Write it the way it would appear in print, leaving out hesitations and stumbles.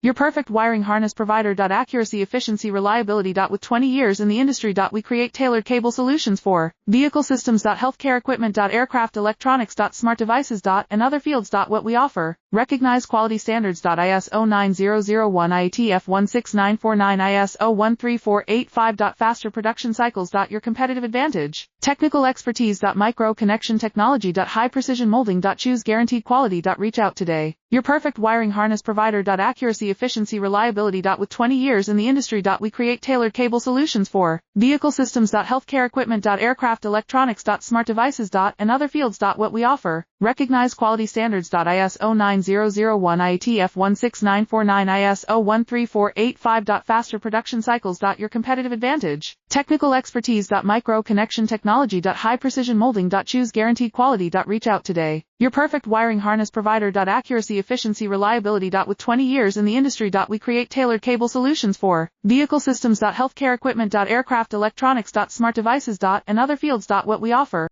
Your perfect wiring harness provider. Accuracy, efficiency, reliability. With 20 years in the industry. We create tailored cable solutions for vehicle systems. Healthcare equipment. Aircraft electronics. Smart devices. And other fields. What we offer. Recognized quality standards. ISO 9001 IATF 16949 ISO 13485. Faster production cycles. Your competitive advantage. Technical expertise. Micro connection technology. High precision molding. Choose guaranteed quality. Reach out today. Your perfect wiring harness provider. Accuracy, efficiency, reliability. With 20 years in the industry. We create tailored cable solutions for vehicle systems. Healthcare equipment. Aircraft electronics. Smart devices. And other fields. What we offer. Recognized quality standards. ISO 9001 IATF 16949 ISO 13485. Faster production cycles. Your competitive advantage. Technical expertise. Micro connection technology. High precision molding. Choose guaranteed quality. Reach out today. Your perfect wiring harness provider. Accuracy, efficiency, reliability. With 20 years in the industry. We create tailored cable solutions for vehicle systems. Healthcare equipment. Aircraft electronics. Smart devices. And other fields. What we offer.